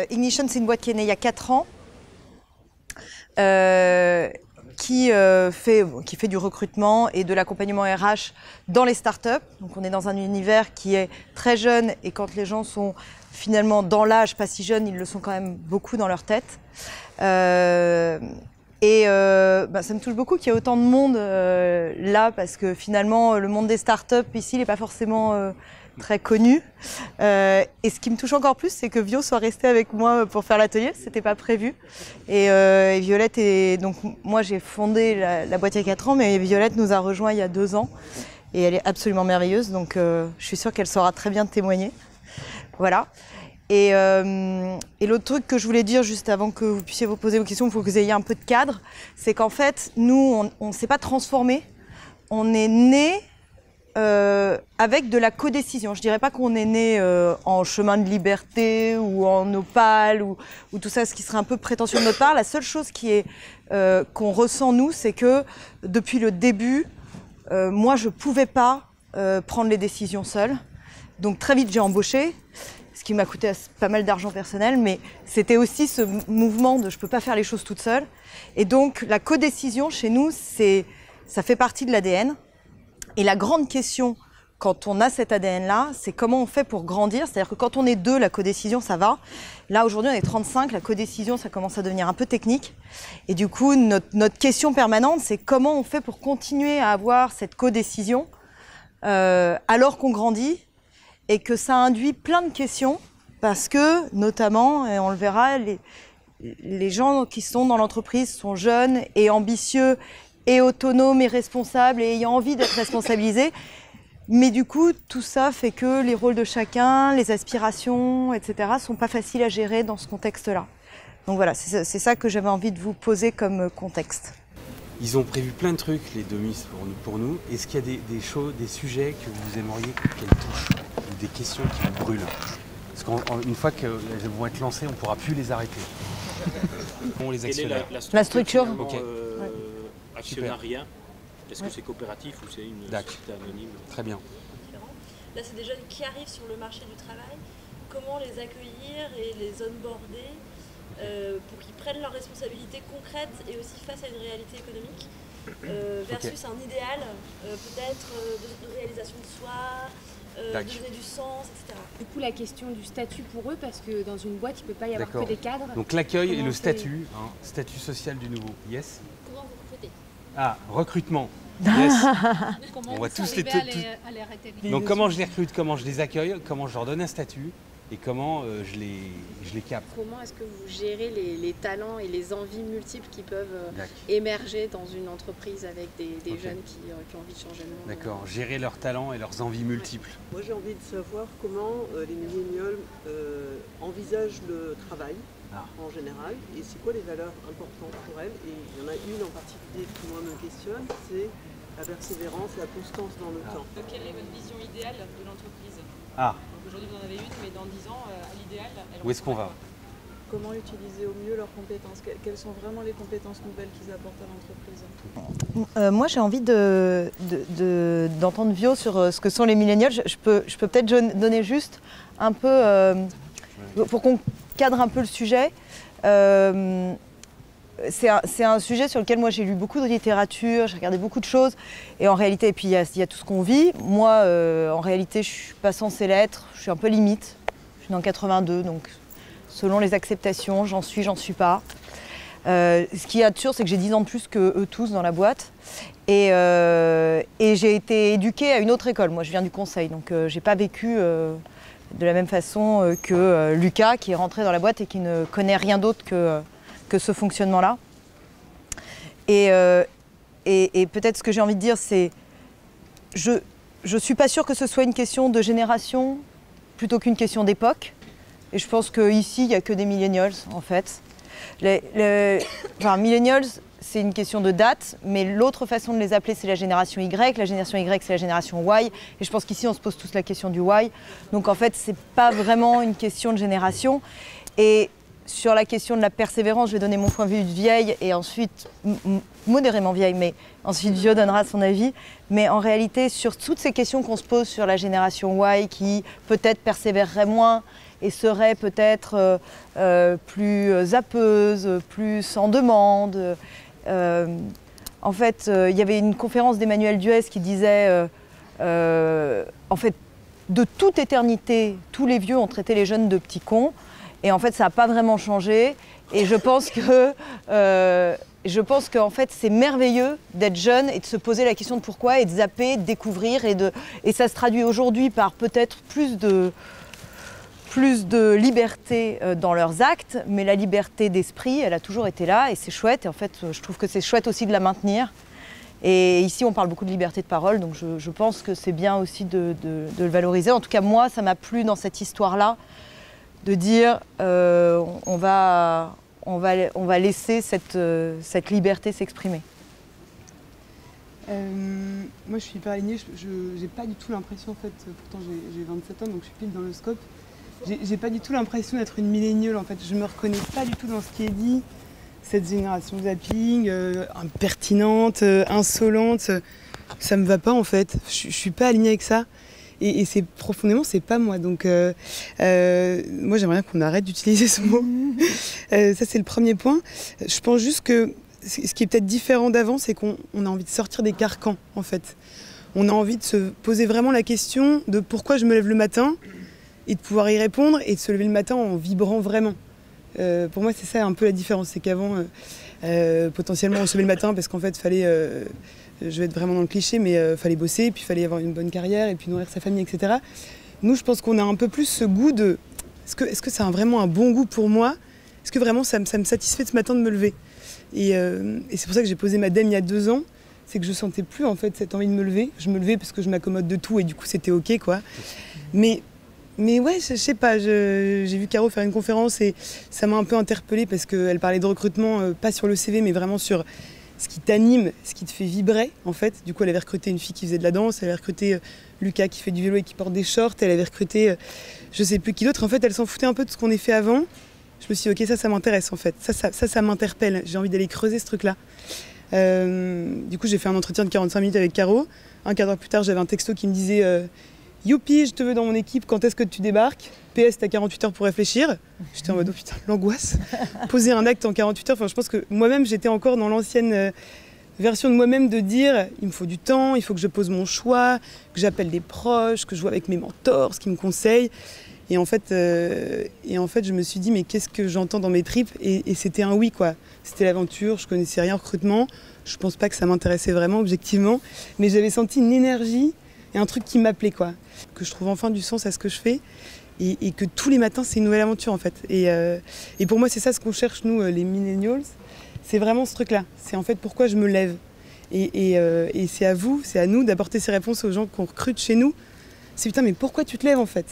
Ignition, c'est une boîte qui est née il y a 4 ans, qui fait du recrutement et de l'accompagnement RH dans les startups. Donc on est dans un univers qui est très jeune et quand les gens sont finalement dans l'âge, pas si jeunes, ils le sont quand même beaucoup dans leur tête. Ça me touche beaucoup qu'il y ait autant de monde là parce que finalement le monde des startups ici n'est pas forcément très connu. Et ce qui me touche encore plus, c'est que Vio soit resté avec moi pour faire l'atelier. C'était pas prévu. Et Violette donc moi j'ai fondé la boîte il y a 4 ans, mais Violette nous a rejoint il y a 2 ans et elle est absolument merveilleuse. Donc je suis sûre qu'elle saura très bien témoigner. Voilà. Et l'autre truc que je voulais dire juste avant que vous puissiez vous poser vos questions, il faut que vous ayez un peu de cadre, c'est qu'en fait, nous, on ne s'est pas transformé, on est né avec de la codécision. Je dirais pas qu'on est né en chemin de liberté ou en opale ou tout ça, ce qui serait un peu prétentieux de notre part. La seule chose qui est qu'on ressent nous, c'est que depuis le début, moi, je pouvais pas prendre les décisions seule. Donc très vite, j'ai embauché. Ce qui m'a coûté pas mal d'argent personnel, mais c'était aussi ce mouvement de je peux pas faire les choses toute seule. Et donc la codécision chez nous, ça fait partie de l'ADN. Et la grande question quand on a cet ADN-là, c'est comment on fait pour grandir. C'est-à-dire que quand on est 2, la codécision, ça va. Là, aujourd'hui, on est 35, la codécision, ça commence à devenir un peu technique. Et du coup, notre question permanente, c'est comment on fait pour continuer à avoir cette codécision alors qu'on grandit et que ça induit plein de questions parce que, notamment, et on le verra, les gens qui sont dans l'entreprise sont jeunes et ambitieux et autonomes et responsables et ayant envie d'être responsabilisés. Mais du coup, tout ça fait que les rôles de chacun, les aspirations, etc. sont pas faciles à gérer dans ce contexte-là. Donc voilà, c'est ça que j'avais envie de vous poser comme contexte. Ils ont prévu plein de trucs, les Domis, pour nous. Est-ce qu'il y a des sujets que vous aimeriez qu'elles touchent, ou des questions qui vous brûlent? Parce qu'une fois qu'elles vont être lancées, on ne pourra plus les arrêter. On les actionnaire. La structure Ok. Actionnariat. Est-ce que c'est coopératif ou c'est une société anonyme? Très bien. Là, c'est des jeunes qui arrivent sur le marché du travail. Comment les accueillir et les onboarder pour qu'ils prennent leurs responsabilités concrètes et aussi face à une réalité économique versus un idéal peut-être de réalisation de soi, de donner du sens, etc. Du coup, la question du statut pour eux, parce que dans une boîte, il ne peut pas y avoir que des cadres. Donc l'accueil et le statut, statut social du nouveau. Yes. Comment vous recrutez? Ah, recrutement. Yes. Comment on va tous les à les arrêter? Donc comment je les recrute, comment je les accueille, comment je leur donne un statut et comment je les capte. Comment est-ce que vous gérez les talents et les envies multiples qui peuvent émerger dans une entreprise avec des jeunes qui ont envie de changer le monde? D'accord, gérer leurs talents et leurs envies multiples. Moi j'ai envie de savoir comment les millénials envisagent le travail en général et c'est quoi les valeurs importantes pour elles. Et il y en a une en particulier qui moi me questionne, c'est la persévérance, la constance dans le temps. Quelle est votre vision idéale de l'entreprise? Aujourd'hui, vous en avez une, mais dans 10 ans, à l'idéal, où est-ce qu'on va? Comment utiliser au mieux leurs compétences? Quelles sont vraiment les compétences nouvelles qu'ils apportent à l'entreprise? Moi, j'ai envie d'entendre Vio sur ce que sont les millénials. Je peux peut-être donner juste un peu, pour qu'on cadre un peu le sujet. C'est un sujet sur lequel moi j'ai lu beaucoup de littérature, j'ai regardé beaucoup de choses et en réalité, et puis il y a tout ce qu'on vit. Moi, en réalité, je suis pas censée l'être, je suis un peu limite. Je suis dans 82, donc selon les acceptations, j'en suis pas. Ce qui est sûr, c'est que j'ai 10 ans de plus que eux tous dans la boîte et j'ai été éduquée à une autre école. Moi, je viens du conseil, donc j'ai pas vécu de la même façon que Lucas, qui est rentré dans la boîte et qui ne connaît rien d'autre que ce fonctionnement-là. Et peut-être ce que j'ai envie de dire, c'est je suis pas sûre que ce soit une question de génération plutôt qu'une question d'époque. Et je pense qu'ici, il n'y a que des millennials, en fait. Millennials, c'est une question de date, mais l'autre façon de les appeler, c'est la génération Y. La génération Y, c'est la génération Y. Et je pense qu'ici, on se pose tous la question du Y. Donc en fait, c'est pas vraiment une question de génération. Et sur la question de la persévérance, je vais donner mon point de vue de vieille et ensuite, modérément vieille, mais ensuite Vio donnera son avis. Mais en réalité, sur toutes ces questions qu'on se pose sur la génération Y qui peut-être persévérerait moins et serait peut-être plus zappeuse, plus en demande. En fait, il y avait une conférence d'Emmanuel Duez qui disait, en fait, de toute éternité, tous les vieux ont traité les jeunes de petits cons. Et en fait, ça n'a pas vraiment changé. Et je pense qu'en fait, c'est merveilleux d'être jeune et de se poser la question de pourquoi et de zapper, de découvrir. Et ça se traduit aujourd'hui par peut-être plus de liberté dans leurs actes. Mais la liberté d'esprit, elle a toujours été là et c'est chouette. Et en fait, je trouve que c'est chouette aussi de la maintenir. Et ici, on parle beaucoup de liberté de parole. Donc je pense que c'est bien aussi de le valoriser. En tout cas, moi, ça m'a plu dans cette histoire-là. De dire on va laisser cette liberté s'exprimer. Moi je suis hyper alignée, j'ai pas du tout l'impression, en fait, pourtant j'ai 27 ans donc je suis pile dans le scope, j'ai pas du tout l'impression d'être une milléniale en fait, je me reconnais pas du tout dans ce qui est dit, cette génération zapping, impertinente, insolente, ça me va pas en fait, je suis pas alignée avec ça. Et c'est profondément, c'est pas moi. Donc, moi, j'aimerais bien qu'on arrête d'utiliser ce mot. Ça, c'est le premier point. Je pense juste que ce qui est peut-être différent d'avant, c'est qu'on a envie de sortir des carcans, en fait. On a envie de se poser vraiment la question de pourquoi je me lève le matin et de pouvoir y répondre et de se lever le matin en vibrant vraiment. Pour moi, c'est ça un peu la différence. C'est qu'avant, potentiellement, on se levait le matin parce qu'en fait, il fallait... je vais être vraiment dans le cliché, mais fallait bosser, puis fallait avoir une bonne carrière, et puis nourrir sa famille, etc. Nous, je pense qu'on a un peu plus ce goût de... Est-ce que c'est vraiment un bon goût pour moi? Est-ce que vraiment ça me satisfait ce matin de me lever? Et c'est pour ça que j'ai posé ma DEM il y a 2 ans, c'est que je sentais plus en fait cette envie de me lever. Je me levais parce que je m'accommode de tout, et du coup c'était ok, quoi. Mais ouais, je sais pas, j'ai vu Caro faire une conférence, et ça m'a un peu interpellée, parce qu'elle parlait de recrutement, pas sur le CV, mais vraiment sur... ce qui t'anime, ce qui te fait vibrer, en fait. Du coup, elle avait recruté une fille qui faisait de la danse, elle avait recruté Lucas qui fait du vélo et qui porte des shorts, elle avait recruté je sais plus qui d'autre. En fait, elle s'en foutait un peu de ce qu'on ait fait avant. Je me suis dit, ok, ça m'intéresse, en fait. Ça m'interpelle. J'ai envie d'aller creuser ce truc-là. Du coup, j'ai fait un entretien de 45 minutes avec Caro. Un quart d'heure plus tard, j'avais un texto qui me disait youpi, je te veux dans mon équipe, quand est-ce que tu débarques? PS, t'as 48 heures pour réfléchir. J'étais en mode, oh putain, l'angoisse. Poser un acte en 48 heures, enfin, je pense que moi-même, j'étais encore dans l'ancienne version de moi-même de dire, il me faut du temps, il faut que je pose mon choix, que j'appelle des proches, que je vois avec mes mentors, ce qu'ils me conseillent. Et en fait, je me suis dit, mais qu'est-ce que j'entends dans mes tripes? Et c'était un oui, quoi. C'était l'aventure, je connaissais rien en recrutement. Je pense pas que ça m'intéressait vraiment, objectivement. Mais j'avais senti une énergie et un truc qui m'appelait, quoi. Que je trouve enfin du sens à ce que je fais. Et que tous les matins, c'est une nouvelle aventure, en fait. Et pour moi, c'est ça ce qu'on cherche, nous, les millennials. C'est vraiment ce truc-là. C'est en fait pourquoi je me lève. Et c'est à vous, c'est à nous d'apporter ces réponses aux gens qu'on recrute chez nous. C'est putain, mais pourquoi tu te lèves, en fait?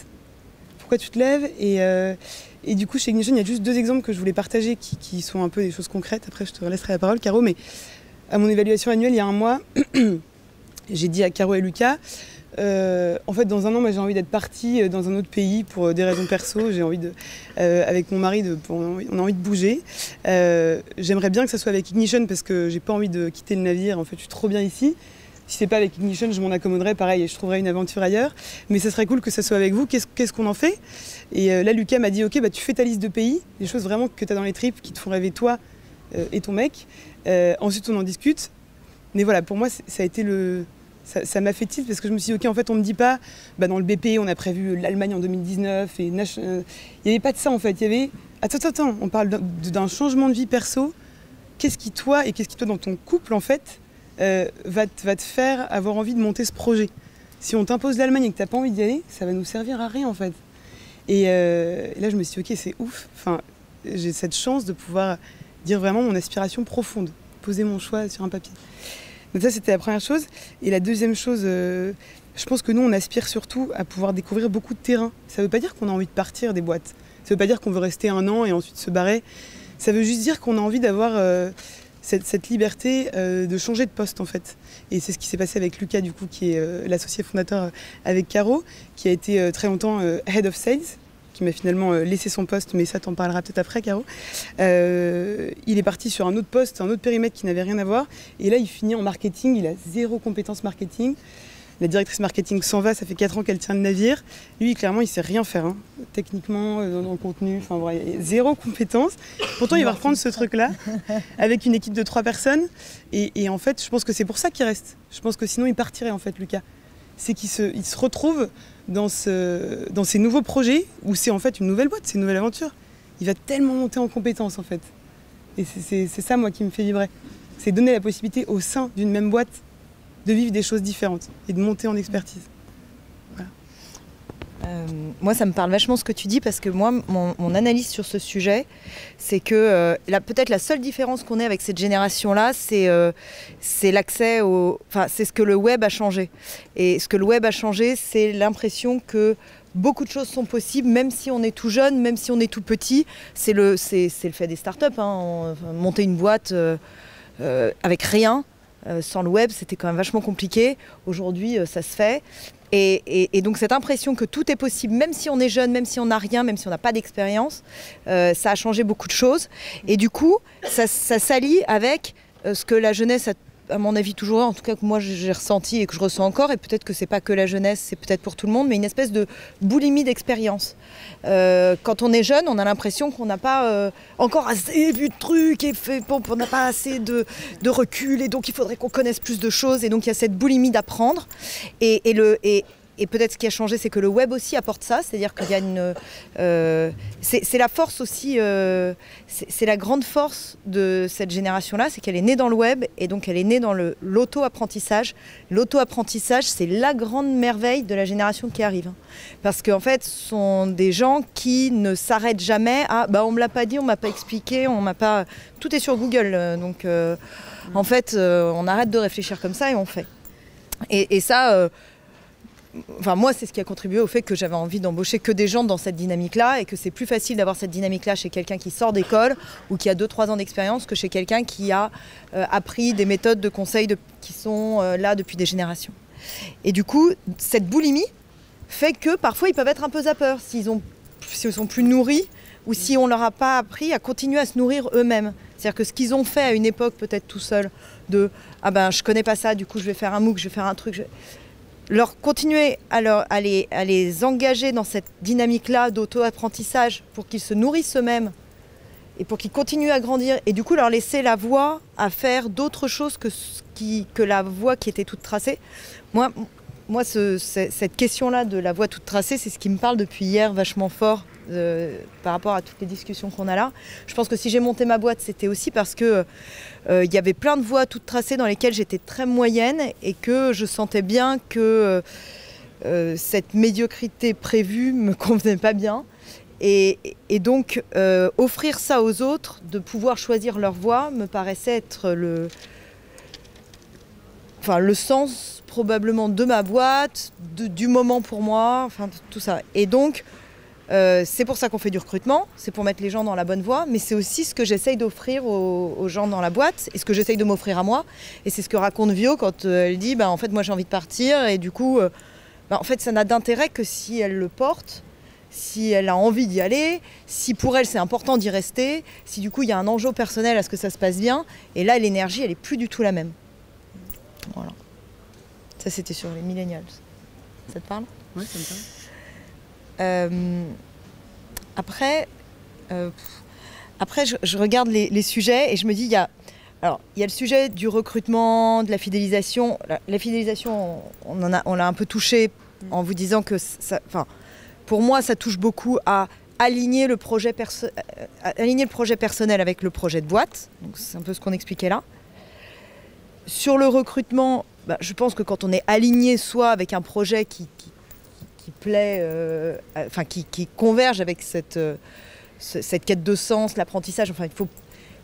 Pourquoi tu te lèves? Et du coup, chez Ignition, il y a juste 2 exemples que je voulais partager qui sont un peu des choses concrètes. Après, je te laisserai la parole, Caro. Mais à mon évaluation annuelle, il y a un mois, j'ai dit à Caro et Lucas, en fait, dans un an, moi, j'ai envie d'être partie dans un autre pays pour des raisons perso. J'ai envie avec mon mari, on a envie de bouger. J'aimerais bien que ça soit avec Ignition parce que j'ai pas envie de quitter le navire. En fait, je suis trop bien ici. Si c'est pas avec Ignition, je m'en accommoderais, pareil, et je trouverais une aventure ailleurs. Mais ça serait cool que ça soit avec vous. Qu'est-ce qu'on en fait? Et là, Lucas m'a dit, ok, bah, tu fais ta liste de pays, des choses vraiment que tu as dans les tripes qui te font rêver toi et ton mec. Ensuite, on en discute. Mais voilà, pour moi, ça a été ça m'a fait tilt parce que je me suis dit, ok, en fait, on me dit pas, bah, dans le BP, on a prévu l'Allemagne en 2019. Il n'y avait pas de ça, en fait. Il y avait, attends, on parle d'un changement de vie perso. Qu'est-ce qui, toi, dans ton couple, en fait, va te faire avoir envie de monter ce projet? Si on t'impose l'Allemagne et que tu n'as pas envie d'y aller, ça va nous servir à rien, en fait. Et là, je me suis dit, ok, c'est ouf. Enfin, j'ai cette chance de pouvoir dire vraiment mon aspiration profonde, poser mon choix sur un papier. Donc ça, c'était la première chose. Et la deuxième chose, je pense que nous, on aspire surtout à pouvoir découvrir beaucoup de terrain. Ça ne veut pas dire qu'on a envie de partir des boîtes. Ça ne veut pas dire qu'on veut rester 1 an et ensuite se barrer. Ça veut juste dire qu'on a envie d'avoir cette liberté de changer de poste, en fait. Et c'est ce qui s'est passé avec Lucas, du coup, qui est l'associé fondateur avec Caro, qui a été très longtemps Head of Sales, qui m'a finalement laissé son poste, mais ça t'en parlera peut-être après, Caro. Il est parti sur un autre poste, un autre périmètre qui n'avait rien à voir. Et là, il finit en marketing, il a 0 compétences marketing. La directrice marketing s'en va, ça fait 4 ans qu'elle tient le navire. Lui, clairement, il ne sait rien faire, hein. Techniquement, dans le contenu, enfin voilà, 0 compétences. Pourtant, il va reprendre ce truc-là avec une équipe de 3 personnes. Et en fait, je pense que c'est pour ça qu'il reste. Je pense que sinon, il partirait, en fait, Lucas. C'est qu'il se retrouve dans ces nouveaux projets où c'est en fait une nouvelle boîte, c'est une nouvelle aventure. Il va tellement monter en compétences, en fait. Et c'est ça, moi, qui me fait vibrer. C'est donner la possibilité au sein d'une même boîte de vivre des choses différentes et de monter en expertise. Voilà. Moi, ça me parle vachement ce que tu dis parce que moi, mon analyse sur ce sujet, c'est que peut-être la seule différence qu'on ait avec cette génération-là, c'est l'accès au... Enfin, c'est ce que le web a changé. Et ce que le web a changé, c'est l'impression que beaucoup de choses sont possibles, même si on est tout jeune, même si on est tout petit. C'est le fait des startups, hein. Monter une boîte avec rien, sans le web, c'était quand même vachement compliqué. Aujourd'hui, ça se fait. Et donc cette impression que tout est possible, même si on est jeune, même si on n'a rien, même si on n'a pas d'expérience, ça a changé beaucoup de choses. Et du coup, ça s'allie avec ce que la jeunesse a, à mon avis, toujours, en tout cas que moi j'ai ressenti et que je ressens encore, et peut-être que c'est pas que la jeunesse, c'est peut-être pour tout le monde, mais une espèce de boulimie d'expérience. Quand on est jeune, on a l'impression qu'on n'a pas encore assez vu de trucs, et on n'a pas assez de recul, et donc il faudrait qu'on connaisse plus de choses, et donc il y a cette boulimie d'apprendre. Et peut-être ce qui a changé, c'est que le web aussi apporte ça, c'est-à-dire qu'il y a une... c'est la force aussi, c'est la grande force de cette génération-là, c'est qu'elle est née dans le web et donc elle est née dans l'auto-apprentissage. L'auto-apprentissage, c'est la grande merveille de la génération qui arrive. Parce qu'en fait, ce sont des gens qui ne s'arrêtent jamais à « on me l'a pas dit, on m'a pas expliqué, on m'a pas... » Tout est sur Google, donc en fait, on arrête de réfléchir comme ça et on fait. Et ça... Enfin, moi, c'est ce qui a contribué au fait que j'avais envie d'embaucher que des gens dans cette dynamique-là et que c'est plus facile d'avoir cette dynamique-là chez quelqu'un qui sort d'école ou qui a 2-3 ans d'expérience que chez quelqu'un qui a appris des méthodes de conseil qui sont là depuis des générations. Et du coup, cette boulimie fait que parfois ils peuvent être un peu zappeurs s'ils sont plus nourris ou si on leur a pas appris à continuer à se nourrir eux-mêmes. C'est-à-dire que ce qu'ils ont fait à une époque peut-être tout seuls, de « ah ben je connais pas ça, du coup je vais faire un MOOC, je vais faire un truc », leur continuer à les engager dans cette dynamique-là d'auto-apprentissage pour qu'ils se nourrissent eux-mêmes et pour qu'ils continuent à grandir et du coup leur laisser la voie à faire d'autres choses que la voie qui était toute tracée. Moi cette question-là de la voie toute tracée, c'est ce qui me parle depuis hier vachement fort par rapport à toutes les discussions qu'on a là. Je pense que si j'ai monté ma boîte, c'était aussi parce que il y avait plein de voies toutes tracées dans lesquelles j'étais très moyenne et que je sentais bien que cette médiocrité prévue me convenait pas bien. Et donc offrir ça aux autres, de pouvoir choisir leur voie, me paraissait être le sens probablement de ma boîte, du moment pour moi, enfin tout ça. Et donc c'est pour ça qu'on fait du recrutement, c'est pour mettre les gens dans la bonne voie, mais c'est aussi ce que j'essaye d'offrir aux gens dans la boîte et ce que j'essaye de m'offrir à moi. Et c'est ce que raconte Vio quand elle dit en fait moi j'ai envie de partir et du coup en fait ça n'a d'intérêt que si elle le porte, si elle a envie d'y aller, si pour elle c'est important d'y rester, si du coup il y a un enjeu personnel à ce que ça se passe bien. Et là l'énergie elle est plus du tout la même. Voilà. Ça c'était sur les millennials. Ça te parle ? Oui, ça me parle. Après, je regarde les sujets et je me dis, il y a le sujet du recrutement, de la fidélisation. La fidélisation, on l'a un peu touché en vous disant que pour moi, ça touche beaucoup à aligner le projet personnel avec le projet de boîte. Donc, c'est un peu ce qu'on expliquait là. Sur le recrutement, je pense que quand on est aligné soit avec un projet qui plaît, qui converge avec cette quête de sens, l'apprentissage. Enfin,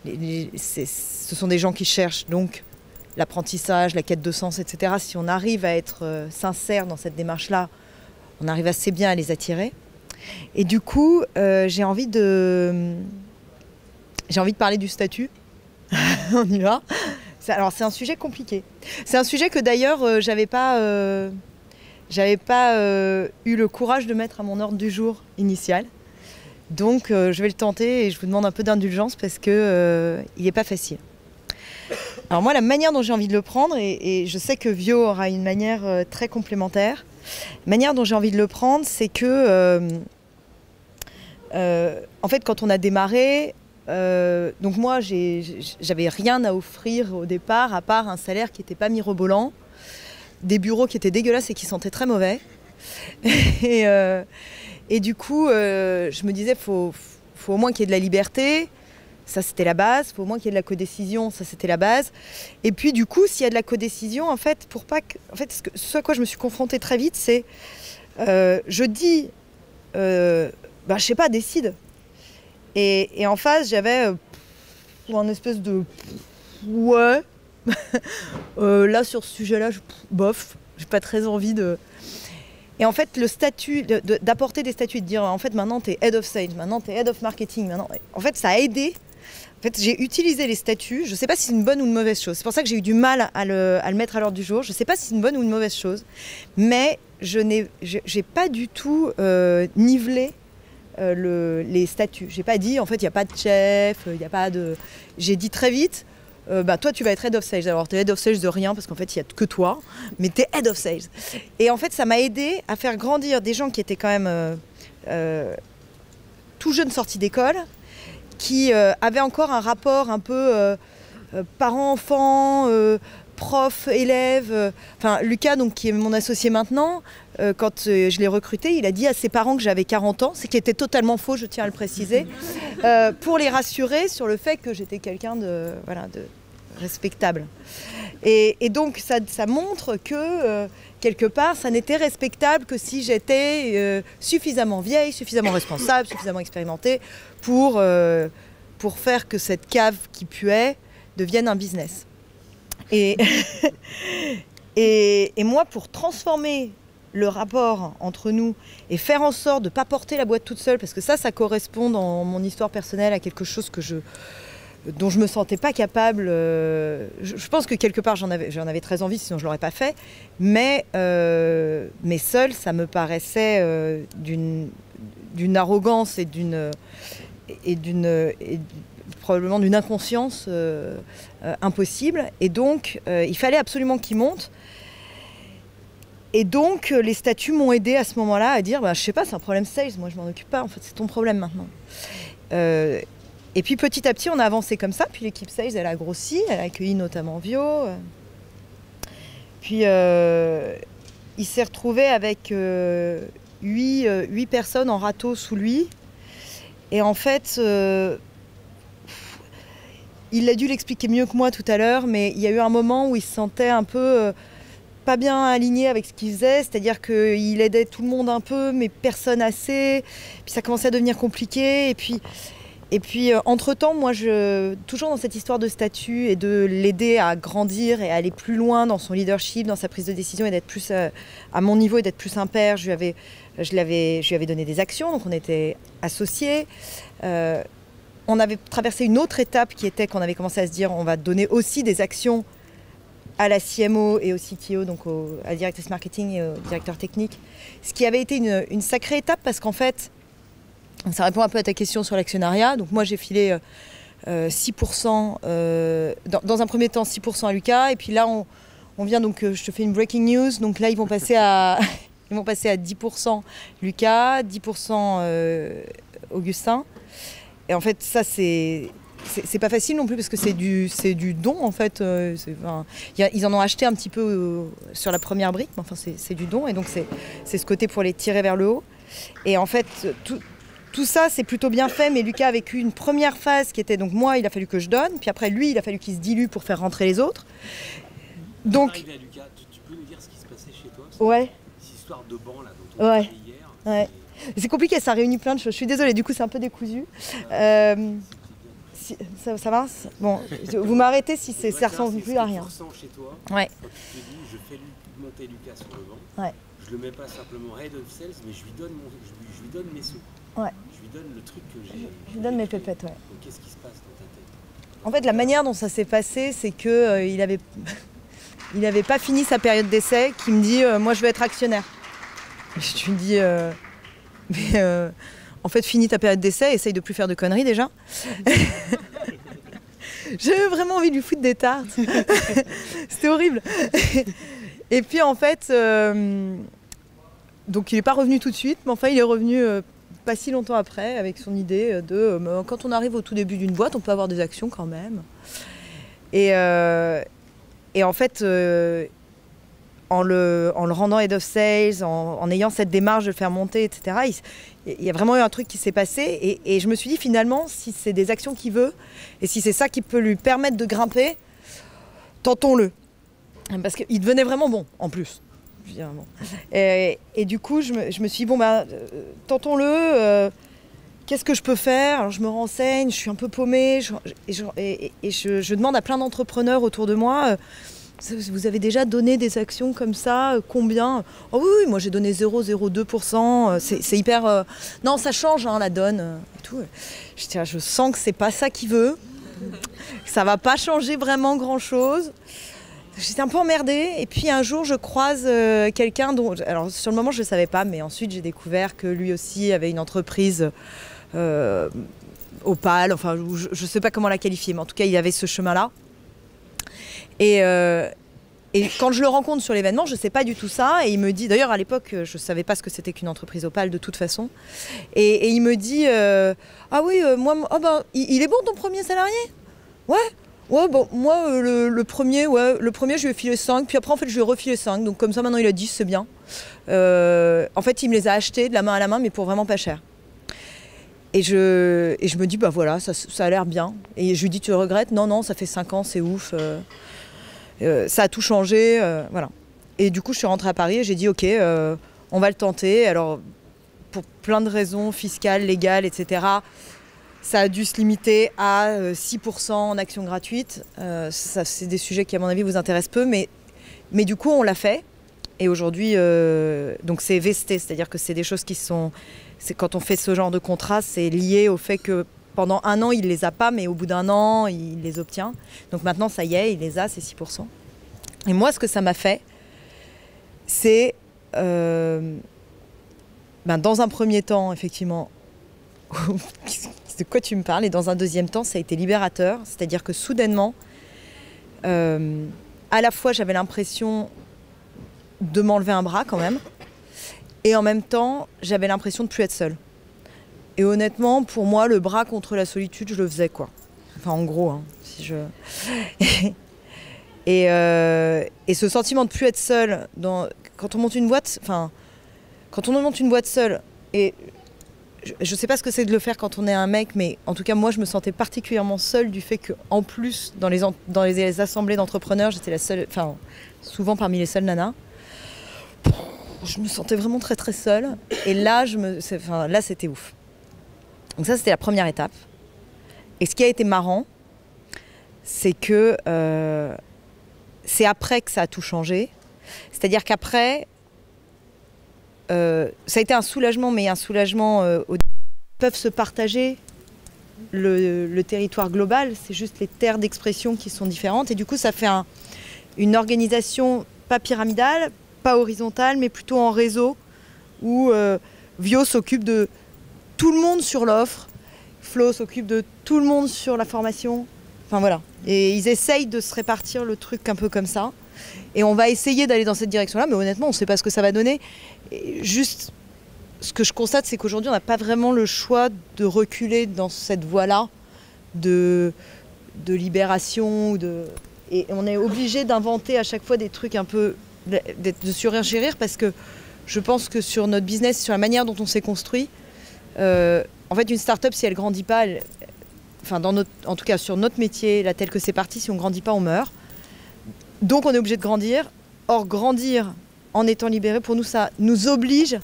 ce sont des gens qui cherchent donc l'apprentissage, la quête de sens, etc. Si on arrive à être sincère dans cette démarche-là, on arrive assez bien à les attirer. Et du coup, j'ai envie de parler du statut. On y va. Alors, c'est un sujet compliqué. C'est un sujet que d'ailleurs, j'avais pas eu le courage de mettre à mon ordre du jour initial. Donc je vais le tenter et je vous demande un peu d'indulgence parce qu'il n'est pas facile. Alors moi, la manière dont j'ai envie de le prendre, et je sais que Vio aura une manière très complémentaire, la manière dont j'ai envie de le prendre, c'est que, en fait, quand on a démarré, donc moi, j'avais rien à offrir au départ, à part un salaire qui n'était pas mirobolant, des bureaux qui étaient dégueulasses et qui sentaient très mauvais. Et du coup, je me disais, faut au moins qu'il y ait de la liberté. Ça, c'était la base. Il faut au moins qu'il y ait de la codécision. Ça, c'était la base. Et puis, du coup, s'il y a de la codécision, en fait, pour pas que... En fait, ce à quoi je me suis confrontée très vite, c'est... je dis... je sais pas, décide. Et en face, j'avais un espèce de... Ouais. Là, sur ce sujet-là, bof. J'ai pas très envie de... Et en fait, le statut, d'apporter des statuts et de dire, en fait, maintenant, tu es head of sales, maintenant, tu es head of marketing. Maintenant... En fait, ça a aidé. En fait, j'ai utilisé les statuts. Je ne sais pas si c'est une bonne ou une mauvaise chose. C'est pour ça que j'ai eu du mal à le mettre à l'ordre du jour. Je ne sais pas si c'est une bonne ou une mauvaise chose. Mais je n'ai pas du tout nivelé les statuts. Je n'ai pas dit, en fait, il n'y a pas de chef, il n'y a pas de... J'ai dit très vite, toi, tu vas être head of sales. Alors, tu es head of sales de rien, parce qu'en fait, il n'y a que toi. Mais tu es head of sales. Et en fait, ça m'a aidé à faire grandir des gens qui étaient quand même tout jeunes sortis d'école, qui avaient encore un rapport un peu parent-enfant, prof-élève. Enfin, Lucas, donc, qui est mon associé maintenant, quand je l'ai recruté, il a dit à ses parents que j'avais 40 ans, ce qui était totalement faux, je tiens à le préciser, pour les rassurer sur le fait que j'étais quelqu'un de respectable. Et donc, ça montre que, quelque part, ça n'était respectable que si j'étais suffisamment vieille, suffisamment responsable, suffisamment expérimentée pour faire que cette cave qui puait devienne un business. Et moi, pour transformer le rapport entre nous et faire en sorte de ne pas porter la boîte toute seule, parce que ça correspond dans mon histoire personnelle à quelque chose dont je ne me sentais pas capable. Je pense que quelque part, j'en avais très envie, sinon je ne l'aurais pas fait. Mais seule, ça me paraissait d'une arrogance et probablement d'une inconscience impossible. Et donc, il fallait absolument qu'il monte. Et donc, les statuts m'ont aidé à ce moment-là à dire, je sais pas, c'est un problème sales, moi je m'en occupe pas, en fait, c'est ton problème maintenant. Et puis petit à petit, on a avancé comme ça, puis l'équipe sales, elle a grossi, elle a accueilli notamment Vio. Puis, il s'est retrouvé avec 8 personnes en râteau sous lui. Et en fait, il a dû l'expliquer mieux que moi tout à l'heure, mais il y a eu un moment où il se sentait un peu pas bien aligné avec ce qu'il faisait, c'est-à-dire qu'il aidait tout le monde un peu, mais personne assez. Puis ça commençait à devenir compliqué. Et puis entre-temps, moi, toujours dans cette histoire de statut et de l'aider à grandir et à aller plus loin dans son leadership, dans sa prise de décision et d'être plus à mon niveau et d'être plus impair, je lui avais donné des actions, donc on était associés. On avait traversé une autre étape qui était qu'on avait commencé à se dire on va donner aussi des actions à la CMO et au CTO, donc à la directrice marketing et au directeur technique. Ce qui avait été une sacrée étape parce qu'en fait, ça répond un peu à ta question sur l'actionnariat. Donc moi, j'ai filé 6%, dans un premier temps 6% à Lucas. Et puis là, on vient, donc je te fais une breaking news. Donc là, ils vont passer à 10% Lucas, 10% Augustin. Et en fait, ça, c'est pas facile non plus parce que c'est du don en fait. Ils en ont acheté un petit peu sur la première brique, mais enfin c'est du don et donc c'est ce côté pour les tirer vers le haut. Et en fait tout ça c'est plutôt bien fait, mais Lucas a vécu une première phase qui était donc moi il a fallu que je donne, puis après lui il a fallu qu'il se dilue pour faire rentrer les autres. Donc à Lucas, tu peux nous dire ce qui se passait chez toi? Ouais. Cette histoire de banc là dont on parlait hier. Ouais. C'est compliqué, ça réunit plein de choses. Je suis désolée, du coup c'est un peu décousu. Ça va? Bon, vous m'arrêtez si ça ressemble plus à rien. Chez toi, ouais. Quand tu te dis, je fais monter Lucas sur le banc, ouais. Je le mets pas simplement head of sales, mais je lui donne mes sous. Ouais. Je lui donne le truc que j'ai. Je lui donne mes pépettes, ouais. Donc qu'est-ce qui se passe dans ta tête? En fait, la manière dont ça s'est passé, c'est que il avait pas fini sa période d'essai, qui me dit, moi je veux être actionnaire. Je lui dis, mais En fait, finis ta période d'essai, essaye de plus faire de conneries déjà. J'avais vraiment envie de lui foutre des tartes. C'était horrible. Et puis en fait, donc il n'est pas revenu tout de suite, mais enfin il est revenu pas si longtemps après avec son idée de quand on arrive au tout début d'une boîte, on peut avoir des actions quand même. Et en fait, en le rendant head of sales, en ayant cette démarche de le faire monter, etc., il y a vraiment eu un truc qui s'est passé. Et je me suis dit finalement, si c'est des actions qu'il veut, et si c'est ça qui peut lui permettre de grimper, tentons-le. Parce qu'il devenait vraiment bon, en plus. Et du coup, je me suis dit, tentons-le. Qu'est-ce que je peux faire? Alors, je me renseigne, je suis un peu paumée. Je demande à plein d'entrepreneurs autour de moi, vous avez déjà donné des actions comme ça? Combien? Oh oui, moi j'ai donné 0,02%. C'est hyper... Non, ça change la donne. Et tout. Je sens que c'est pas ça qu'il veut. Ça va pas changer vraiment grand-chose. J'étais un peu emmerdée. Et puis un jour, je croise quelqu'un dont... Alors sur le moment, je ne savais pas, mais ensuite j'ai découvert que lui aussi avait une entreprise Opale. Enfin, je ne sais pas comment la qualifier, mais en tout cas, il avait ce chemin-là. Et quand je le rencontre sur l'événement, je ne sais pas du tout ça. Et il me dit, d'ailleurs à l'époque, je ne savais pas ce que c'était qu'une entreprise Opale de toute façon. Et il me dit, ah oui, il est bon ton premier salarié? Ouais. Ouais, bon, moi, le premier, je lui ai filé 5, puis après, en fait, je lui ai refilé 5. Donc, comme ça, maintenant, il a 10, c'est bien. En fait, il me les a achetés de la main à la main, mais pour vraiment pas cher. Et je me dis, bah voilà, ça a l'air bien. Et je lui dis, tu le regrettes? Non, ça fait 5 ans, c'est ouf. Ça a tout changé, voilà. Et du coup, je suis rentrée à Paris et j'ai dit, ok, on va le tenter. Alors, pour plein de raisons fiscales, légales, etc., ça a dû se limiter à 6% en actions gratuites. Ça, c'est des sujets qui, à mon avis, vous intéressent peu. Mais du coup, on l'a fait. Et aujourd'hui, donc c'est vesté, c'est-à-dire que c'est des choses qui sont... Quand on fait ce genre de contrat, c'est lié au fait que pendant 1 an, il ne les a pas, mais au bout d'1 an, il les obtient. Donc maintenant, ça y est, il les a, c'est 6%. Et moi, ce que ça m'a fait, c'est... dans un premier temps, effectivement... de quoi tu me parles? Et dans un deuxième temps, ça a été libérateur. C'est-à-dire que soudainement, à la fois, j'avais l'impression de m'enlever un bras quand même. Et en même temps, j'avais l'impression de plus être seule. Et honnêtement, pour moi, le bras contre la solitude, je le faisais, quoi. Enfin, en gros, si je... et ce sentiment de plus être seule, quand on monte une boîte, seule, et je sais pas ce que c'est de le faire quand on est un mec, mais en tout cas, moi, je me sentais particulièrement seule du fait qu'en plus, dans les assemblées d'entrepreneurs, j'étais la seule, souvent parmi les seules nanas. Je me sentais vraiment très très seule. Et là, là, c'était ouf. Donc ça, c'était la première étape. Et ce qui a été marrant, c'est que c'est après que ça a tout changé. C'est-à-dire qu'après, ça a été un soulagement, mais un soulagement où peuvent se partager le territoire global. C'est juste les terres d'expression qui sont différentes. Et du coup, ça fait une organisation pas pyramidale, pas horizontale, mais plutôt en réseau, où Vio s'occupe de tout le monde sur l'offre, Flo s'occupe de tout le monde sur la formation. Enfin voilà. Et ils essayent de se répartir le truc un peu comme ça. Et on va essayer d'aller dans cette direction-là, mais honnêtement, on ne sait pas ce que ça va donner. Et juste, ce que je constate, c'est qu'aujourd'hui, on n'a pas vraiment le choix de reculer dans cette voie-là de libération. Et on est obligé d'inventer à chaque fois des trucs un peu... de surgérir, parce que je pense que sur notre business, sur la manière dont on s'est construit, en fait, une start-up, si elle ne grandit pas, en tout cas sur notre métier, là, tel que c'est parti, si on ne grandit pas, on meurt. Donc on est obligé de grandir. Or, grandir en étant libéré, pour nous, ça nous oblige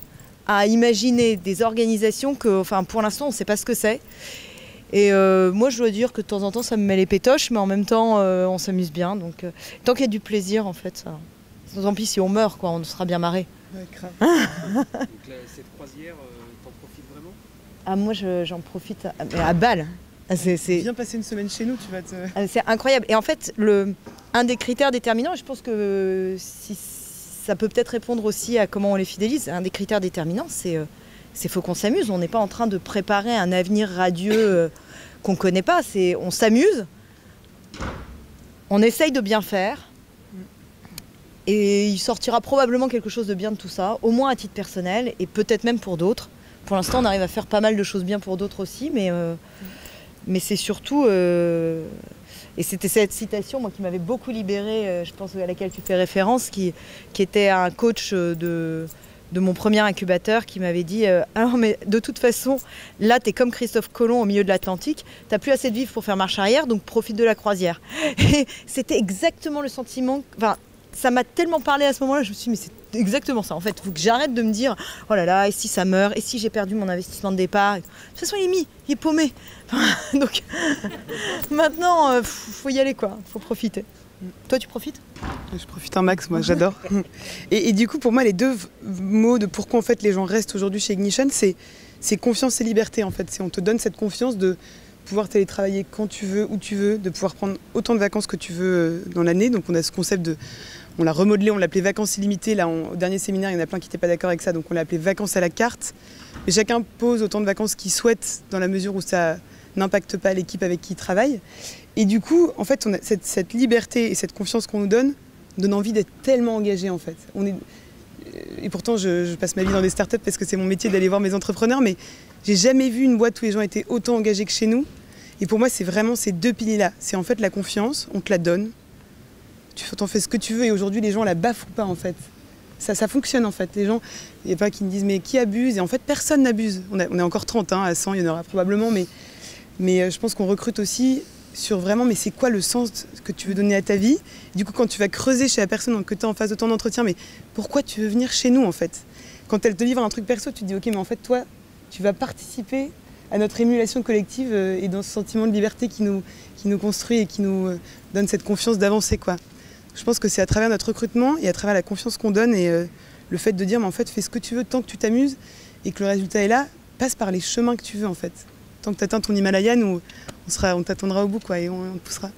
à imaginer des organisations que, pour l'instant, on ne sait pas ce que c'est. Et moi, je dois dire que de temps en temps, ça me met les pétoches, mais en même temps, on s'amuse bien. Donc, tant qu'il y a du plaisir, en fait, ça... Tant pis si on meurt, quoi, on sera bien marré. Ouais, grave. Donc là, cette croisière, t'en profites vraiment? Ah, moi, j'en profite à balle. Viens passer une semaine chez nous, tu vas te... C'est incroyable. Et en fait, un des critères déterminants, et je pense que ça peut peut-être répondre aussi à comment on les fidélise, un des critères déterminants, c'est c'est faut qu'on s'amuse. On n'est pas en train de préparer un avenir radieux qu'on ne connaît pas. On s'amuse, on essaye de bien faire, et il sortira probablement quelque chose de bien de tout ça, au moins à titre personnel, et peut-être même pour d'autres. Pour l'instant, on arrive à faire pas mal de choses bien pour d'autres aussi, mais c'est surtout... Et c'était cette citation moi, qui m'avait beaucoup libérée, je pense à laquelle tu fais référence, qui était un coach de mon premier incubateur qui m'avait dit alors mais de toute façon, là tu es comme Christophe Colomb au milieu de l'Atlantique, tu n'as plus assez de vivres pour faire marche arrière, donc profite de la croisière. Et c'était exactement le sentiment, enfin ça m'a tellement parlé à ce moment-là, je me suis dit mais c'est exactement ça en fait, il faut que j'arrête de me dire oh là là, et si ça meurt, et si j'ai perdu mon investissement de départ. De toute façon il est paumé. Donc maintenant, faut y aller quoi, faut profiter. Toi tu profites ? Je profite un max, moi j'adore. Et du coup pour moi les deux mots de pourquoi en fait les gens restent aujourd'hui chez Ignition, c'est confiance et liberté en fait. On te donne cette confiance de pouvoir télétravailler quand tu veux, où tu veux, de pouvoir prendre autant de vacances que tu veux dans l'année. Donc on a ce concept on l'a remodelé, on l'appelait vacances illimitées. Là au dernier séminaire il y en a plein qui n'étaient pas d'accord avec ça, donc on l'a appelé vacances à la carte. Mais chacun pose autant de vacances qu'il souhaite dans la mesure où ça n'impacte pas l'équipe avec qui il travaille. Et du coup, en fait, on a cette liberté et cette confiance qu'on nous donne envie d'être tellement engagé en fait. Et pourtant, je passe ma vie dans des startups parce que c'est mon métier d'aller voir mes entrepreneurs, mais j'ai jamais vu une boîte où les gens étaient autant engagés que chez nous. Et pour moi, c'est vraiment ces deux piliers-là. C'est en fait la confiance, on te la donne, tu t'en fais ce que tu veux, et aujourd'hui, les gens la bafouent pas en fait. Ça fonctionne en fait. Les gens, il n'y a pas qui me disent mais qui abuse, et en fait, personne n'abuse. On est encore 30, à 100, il y en aura probablement, mais je pense qu'on recrute aussi sur vraiment, mais c'est quoi le sens que tu veux donner à ta vie? Du coup, quand tu vas creuser chez la personne que tu as en face de ton entretien, mais pourquoi tu veux venir chez nous en fait? Quand elle te livre un truc perso, tu te dis ok, mais en fait, toi, tu vas participer à notre émulation collective et dans ce sentiment de liberté qui nous construit et qui nous donne cette confiance d'avancer, quoi. Je pense que c'est à travers notre recrutement et à travers la confiance qu'on donne et le fait de dire, mais en fait, fais ce que tu veux tant que tu t'amuses et que le résultat est là, passe par les chemins que tu veux en fait. Tant que tu atteins ton Himalaya, on t'attendra au bout quoi, et on te poussera.